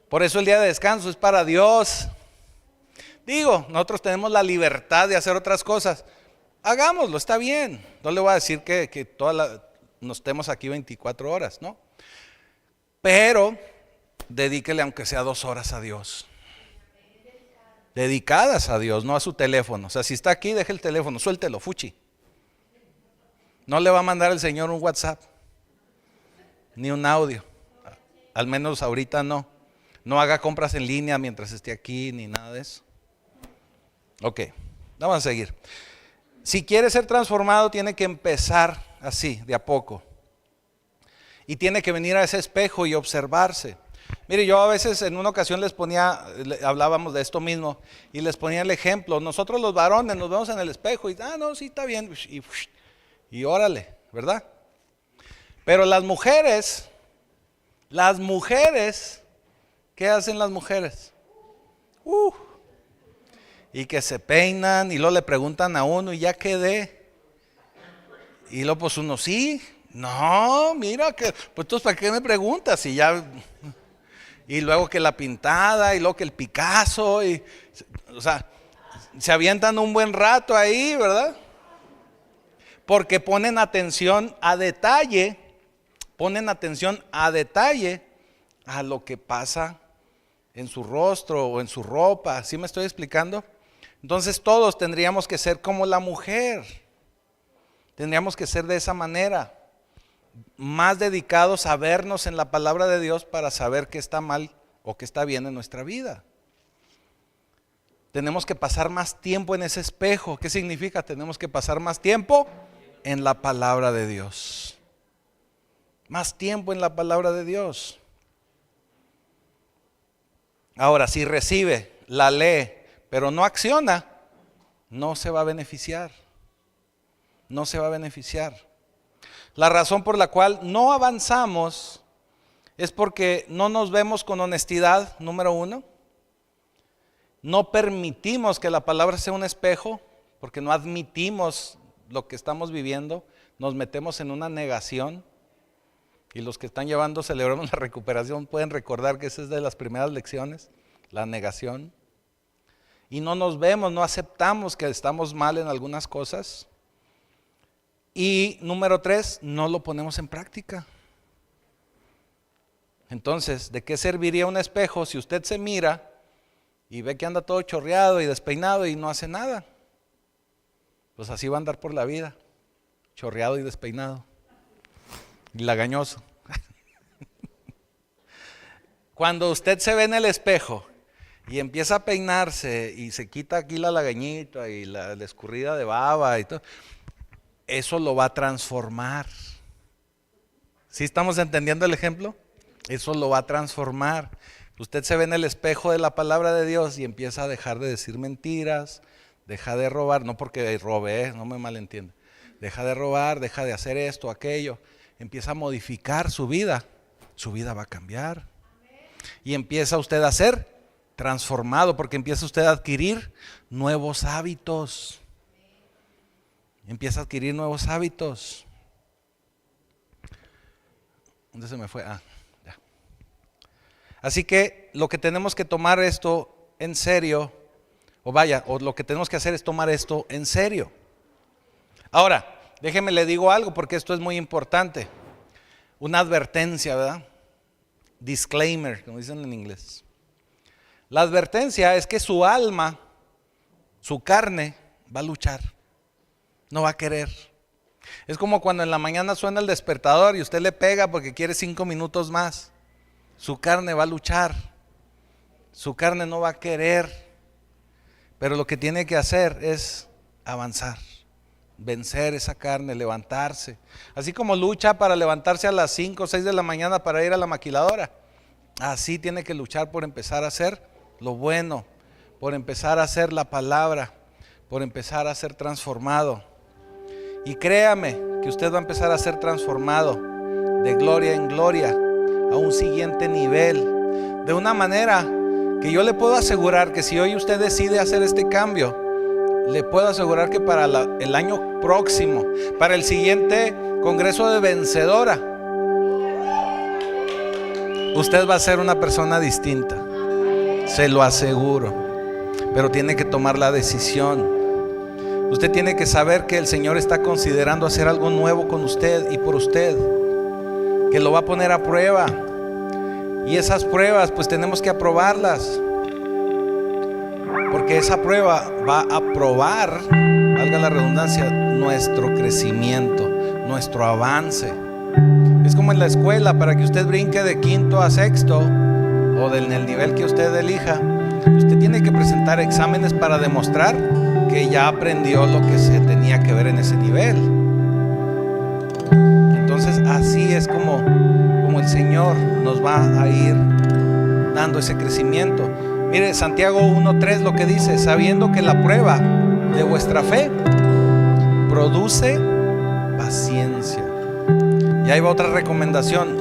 Por eso el día de descanso es para Dios. Digo, nosotros tenemos la libertad de hacer otras cosas. Hagámoslo, está bien. No le voy a decir que nos estemos aquí 24 horas, ¿no? Pero dedíquele aunque sea 2 horas a Dios. Dedicadas a Dios, no a su teléfono. O sea, si está aquí, deje el teléfono, suéltelo, fuchi. No le va a mandar el Señor un WhatsApp, ni un audio. Al menos ahorita no. No haga compras en línea mientras esté aquí, ni nada de eso. Ok, vamos a seguir. Si quiere ser transformado, tiene que empezar así, de a poco. Y tiene que venir a ese espejo y observarse. Mire, yo a veces en una ocasión hablábamos de esto mismo, y les ponía el ejemplo. Nosotros los varones nos vemos en el espejo y, no, sí, está bien. Y órale, ¿verdad? Pero las mujeres, ¿qué hacen las mujeres? Y que se peinan y luego le preguntan a uno y ya quedé. Y luego pues uno sí, no, mira que, pues entonces ¿para qué me preguntas? Y ya, y luego que la pintada y luego que el Picasso, o sea, se avientan un buen rato ahí, ¿verdad? Porque ponen atención a detalle a lo que pasa en su rostro o en su ropa. ¿Sí me estoy explicando? Entonces todos tendríamos que ser como la mujer. Tendríamos que ser de esa manera, más dedicados a vernos en la palabra de Dios para saber qué está mal o qué está bien en nuestra vida. Tenemos que pasar más tiempo en ese espejo. ¿Qué significa? Tenemos que pasar más tiempo en la palabra de Dios. Más tiempo en la palabra de Dios. Ahora, si recibe, la lee, pero no acciona, no se va a beneficiar. No se va a beneficiar. La razón por la cual no avanzamos es porque no nos vemos con honestidad, número uno. No permitimos que la palabra sea un espejo, porque no admitimos lo que estamos viviendo. Nos metemos en una negación. Y los que están llevando Celebremos la Recuperación pueden recordar que esa es de las primeras lecciones, la negación. Y no nos vemos, no aceptamos que estamos mal en algunas cosas. Y número 3, no lo ponemos en práctica. Entonces, ¿de qué serviría un espejo si usted se mira y ve que anda todo chorreado y despeinado y no hace nada? Pues así va a andar por la vida, chorreado y despeinado. Y lagañoso. Cuando usted se ve en el espejo y empieza a peinarse y se quita aquí la lagañita y la escurrida de baba y todo, eso lo va a transformar. ¿Sí estamos entendiendo el ejemplo? Eso lo va a transformar. Usted se ve en el espejo de la palabra de Dios y empieza a dejar de decir mentiras, deja de robar, no porque robe, no me malentienda. Deja de robar, deja de hacer esto, aquello. Empieza a modificar su vida va a cambiar. Y empieza usted a ser transformado, porque empieza usted a adquirir nuevos hábitos. Empieza a adquirir nuevos hábitos. ¿Dónde se me fue? Ya. Así que lo que tenemos que tomar esto en serio, o lo que tenemos que hacer es tomar esto en serio. Ahora, déjeme le digo algo porque esto es muy importante. Una advertencia, ¿verdad? Disclaimer, como dicen en inglés. La advertencia es que su alma, su carne, va a luchar. No va a querer. Es como cuando en la mañana suena el despertador y usted le pega porque quiere 5 minutos más. Su carne va a luchar. Su carne no va a querer. Pero lo que tiene que hacer es avanzar. Vencer esa carne, levantarse. Así como lucha para levantarse a las 5 o 6 de la mañana para ir a la maquiladora. Así tiene que luchar por empezar a hacer lo bueno. Por empezar a hacer la palabra. Por empezar a ser transformado. Y créame que usted va a empezar a ser transformado de gloria en gloria a un siguiente nivel. De una manera que yo le puedo asegurar que si hoy usted decide hacer este cambio, le puedo asegurar que para el año próximo, para el siguiente Congreso de Vencedora, usted va a ser una persona distinta. Se lo aseguro. Pero tiene que tomar la decisión. Usted tiene que saber que el Señor está considerando hacer algo nuevo con usted y por usted, que lo va a poner a prueba. Y esas pruebas pues tenemos que aprobarlas, porque esa prueba va a probar, valga la redundancia, nuestro crecimiento, nuestro avance. Es como en la escuela, para que usted brinque de quinto a sexto o en el nivel que usted elija, usted tiene que presentar exámenes para demostrar que ya aprendió lo que se tenía que ver en ese nivel. Entonces así es como el Señor nos va a ir dando ese crecimiento. Mire, Santiago 1:3 lo que dice: sabiendo que la prueba de vuestra fe produce paciencia. Y ahí va otra recomendación: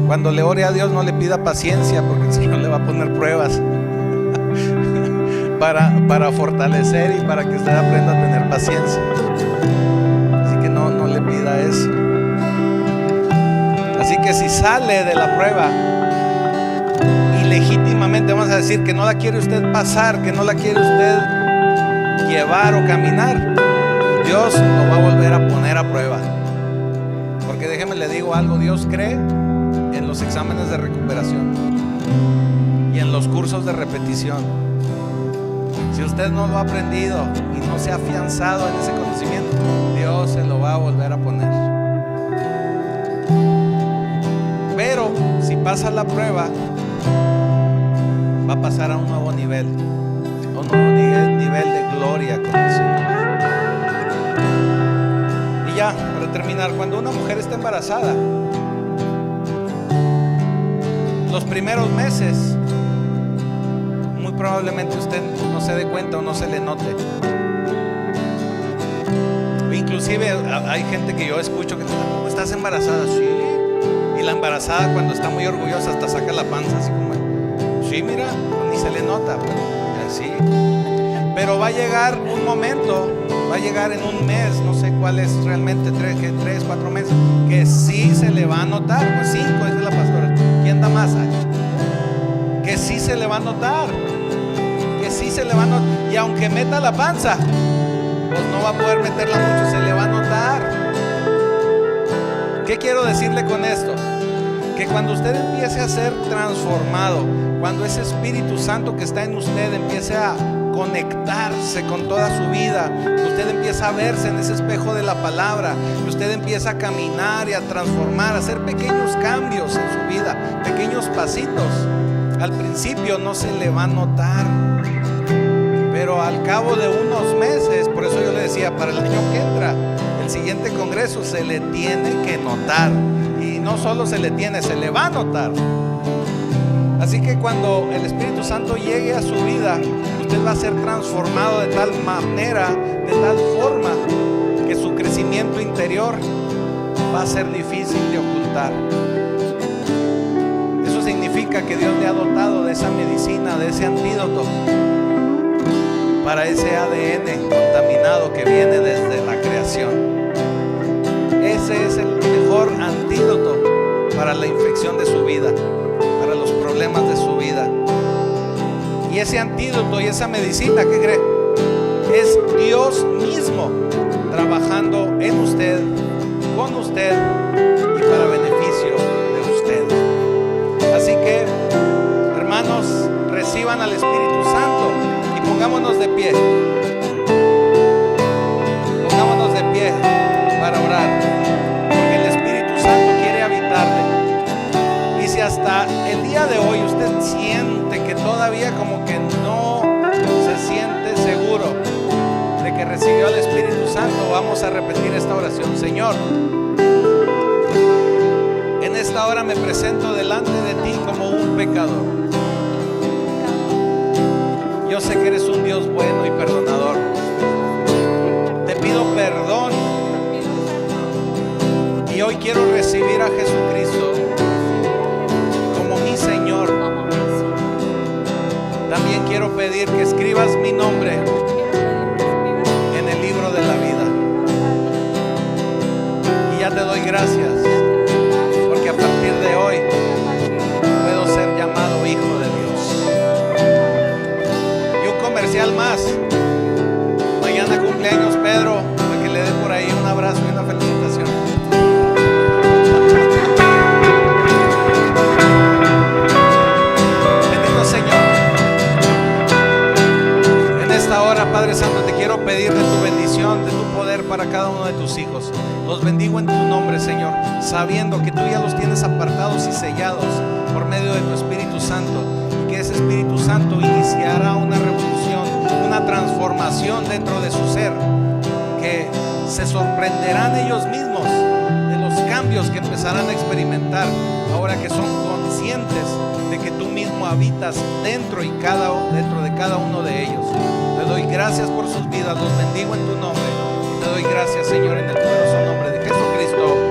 cuando le ore a Dios, no le pida paciencia, porque el Señor le va a poner pruebas para fortalecer y para que usted aprenda a tener paciencia. Así que no le pida eso. Así que si sale de la prueba y legítimamente vamos a decir que no la quiere usted pasar, que no la quiere usted llevar o caminar, Dios lo va a volver a poner a prueba. Porque déjeme le digo algo: Dios cree en los exámenes de recuperación y en los cursos de repetición. Si usted no lo ha aprendido y no se ha afianzado en ese conocimiento, Dios se lo va a volver a poner. Pero si pasa la prueba, va a pasar a un nuevo nivel, a un nuevo nivel de gloria con el Señor. Y ya, para terminar, cuando una mujer está embarazada, los primeros meses, muy probablemente usted no se dé cuenta o no se le note. Inclusive hay gente que yo escucho que ¿cómo estás embarazada? Sí. Y la embarazada, cuando está muy orgullosa, hasta saca la panza así como, sí, mira, ni se le nota, pero sí. Pero va a llegar un momento, va a llegar en un mes, no sé cuál es realmente, 3, 4 meses, que sí se le va a notar. Pues 5, dice la pastora. ¿Quién da más? Que sí se le va a notar, que sí se le va a notar. Y aunque meta la panza, pues no va a poder meterla mucho, se le va a notar. ¿Qué quiero decirle con esto? Que cuando usted empiece a ser transformado, cuando ese Espíritu Santo que está en usted empiece a conectarse con toda su vida, usted empieza a verse en ese espejo de la palabra, usted empieza a caminar y a transformar, a hacer pequeños cambios en su vida, pequeños pasitos. Al principio no se le va a notar, pero al cabo de unos meses, por eso yo le decía, para el año que entra, el siguiente congreso, se le tiene que notar. Y no solo se le tiene, se le va a notar. Así que cuando el Espíritu Santo llegue a su vida, usted va a ser transformado de tal manera, de tal forma, que su crecimiento interior va a ser difícil de ocultar. Eso significa que Dios le ha dotado de esa medicina, de ese antídoto para ese ADN contaminado que viene desde la creación. Ese es el mejor antídoto para la infección de su vida, para los problemas de su vida. Y ese antídoto y esa medicina, ¿qué cree? Es Dios mismo trabajando en usted, con usted y para beneficio de usted. Así que, hermanos, reciban al Espíritu Santo y pongámonos de pie. Pongámonos de pie para orar, porque el Espíritu Santo quiere habitarle. Y si hasta el día de hoy usted siente que todavía como que no se siente seguro de que recibió al Espíritu Santo, vamos a repetir esta oración. Señor, en esta hora me presento delante de ti como un pecador. Yo sé que eres un Dios bueno y perdonador. Te pido perdón y hoy quiero recibir a Jesucristo como mi Señor. También quiero pedir que escribas mi nombre en el libro de la vida. Y ya te doy gracias, porque a partir de hoy puedo ser llamado hijo de Dios. Y un comercial más. Mañana cumpleaños Pedro, para que le dé por ahí un abrazo y una felicitación. Bendito Señor. En esta hora, Padre Santo, te quiero pedir de tu bendición, de tu poder para cada uno de tus hijos. Los bendigo en tu nombre, Señor, sabiendo que tú ya los tienes apartados y sellados por medio de tu Espíritu Santo, y que ese Espíritu Santo iniciará una revolución, una transformación dentro de su ser, que se sorprenderán ellos mismos de los cambios que empezarán a experimentar ahora que son conscientes de que tú mismo habitas dentro de cada uno de ellos. Te doy gracias por sus vidas, los bendigo en tu nombre y te doy gracias, Señor, en el poderoso nombre de Jesucristo.